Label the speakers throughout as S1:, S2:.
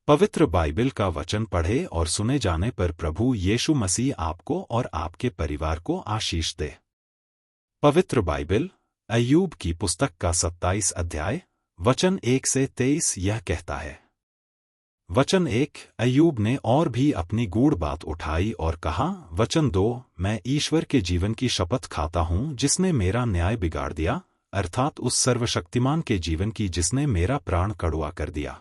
S1: पवित्र बाइबल का वचन पढ़े और सुने जाने पर प्रभु यीशु मसीह आपको और आपके परिवार को आशीष दे। पवित्र बाइबल अय्यूब की पुस्तक का 27 अध्याय वचन 1 से 23 यह कहता है। वचन 1, अय्यूब ने और भी अपनी गूढ़ बात उठाई और कहा। वचन 2, मैं ईश्वर के जीवन की शपथ खाता हूँ जिसने मेरा न्याय बिगाड़ दिया, अर्थात उस सर्वशक्तिमान के जीवन की जिसने मेरा प्राण कड़वा कर दिया।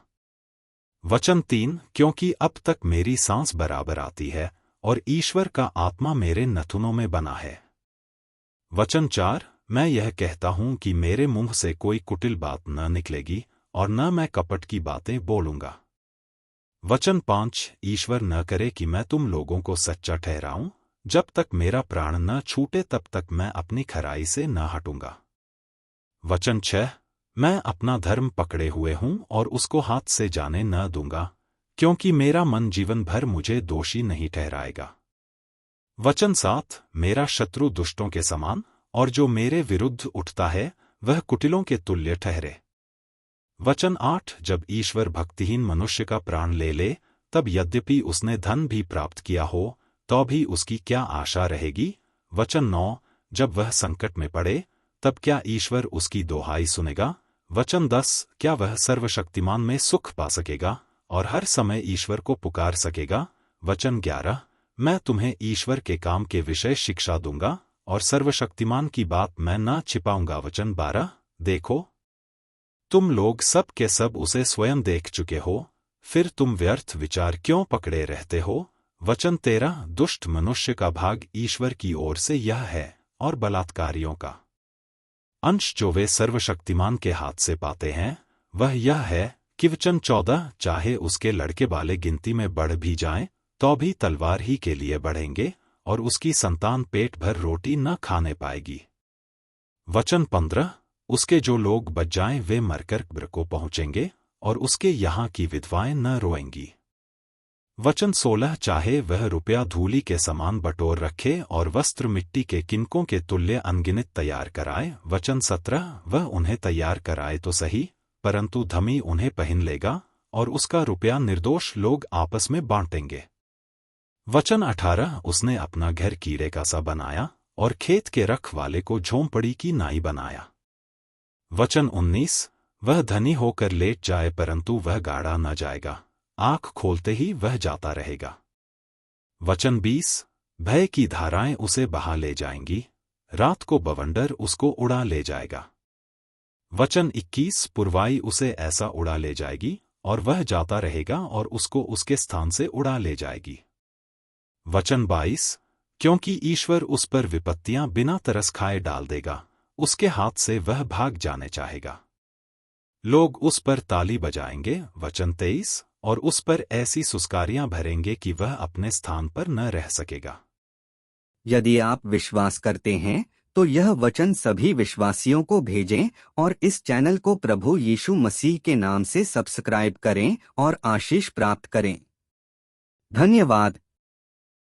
S1: वचन 3, क्योंकि अब तक मेरी सांस बराबर आती है और ईश्वर का आत्मा मेरे नथुनों में बना है। वचन 4, मैं यह कहता हूँ कि मेरे मुंह से कोई कुटिल बात न निकलेगी और न मैं कपट की बातें बोलूंगा। वचन 5, ईश्वर न करे कि मैं तुम लोगों को सच्चा ठहराऊं, जब तक मेरा प्राण न छूटे तब तक मैं अपनी खराई से न हटूंगा। वचन 6, मैं अपना धर्म पकड़े हुए हूं और उसको हाथ से जाने न दूंगा, क्योंकि मेरा मन जीवन भर मुझे दोषी नहीं ठहराएगा। वचन 7, मेरा शत्रु दुष्टों के समान और जो मेरे विरुद्ध उठता है वह कुटिलों के तुल्य ठहरे। वचन 8, जब ईश्वर भक्तिहीन मनुष्य का प्राण ले ले, तब यद्यपि उसने धन भी प्राप्त किया हो तो भी उसकी क्या आशा रहेगी। वचन 9, जब वह संकट में पड़े तब क्या ईश्वर उसकी दोहाई सुनेगा। वचन 10, क्या वह सर्वशक्तिमान में सुख पा सकेगा और हर समय ईश्वर को पुकार सकेगा। वचन 11, मैं तुम्हें ईश्वर के काम के विषय शिक्षा दूंगा और सर्वशक्तिमान की बात मैं न छिपाऊंगा। वचन 12, देखो तुम लोग सब के सब उसे स्वयं देख चुके हो, फिर तुम व्यर्थ विचार क्यों पकड़े रहते हो। वचन 13, दुष्ट मनुष्य का भाग ईश्वर की ओर से यह है और बलात्कारियों का अंश जो वे सर्वशक्तिमान के हाथ से पाते हैं वह यह है कि वचन 14, चाहे उसके लड़के वाले गिनती में बढ़ भी जाएं तो भी तलवार ही के लिए बढ़ेंगे और उसकी संतान पेट भर रोटी न खाने पाएगी। वचन 15, उसके जो लोग बच जाएं वे मरकर कब्र को पहुंचेंगे और उसके यहाँ की विधवाएं न रोएंगी। वचन 16, चाहे वह रुपया धूलि के समान बटोर रखे और वस्त्र मिट्टी के किनकों के तुल्य अनगिनत तैयार कराए। वचन 17, वह उन्हें तैयार कराए तो सही, परंतु धमी उन्हें पहन लेगा और उसका रुपया निर्दोष लोग आपस में बांटेंगे। वचन 18, उसने अपना घर कीड़े का सा बनाया और खेत के रखवाले को झोंपड़ी की नाई बनाया। वचन 19, वह धनी होकर लेट जाए परंतु वह गाड़ा न जाएगा, आंख खोलते ही वह जाता रहेगा। वचन 20, भय की धाराएं उसे बहा ले जाएंगी, रात को बवंडर उसको उड़ा ले जाएगा। वचन 21, पुरवाई उसे ऐसा उड़ा ले जाएगी और वह जाता रहेगा और उसको उसके स्थान से उड़ा ले जाएगी। वचन 22, क्योंकि ईश्वर उस पर विपत्तियां बिना तरस खाए डाल देगा, उसके हाथ से वह भाग जाने चाहेगा। लोग उस पर ताली बजाएंगे। वचन 23, और उस पर ऐसी सुस्कारियां भरेंगे कि वह अपने स्थान पर न रह सकेगा।
S2: यदि आप विश्वास करते हैं तो यह वचन सभी विश्वासियों को भेजें और इस चैनल को प्रभु यीशु मसीह के नाम से सब्सक्राइब करें और आशीष प्राप्त करें। धन्यवाद।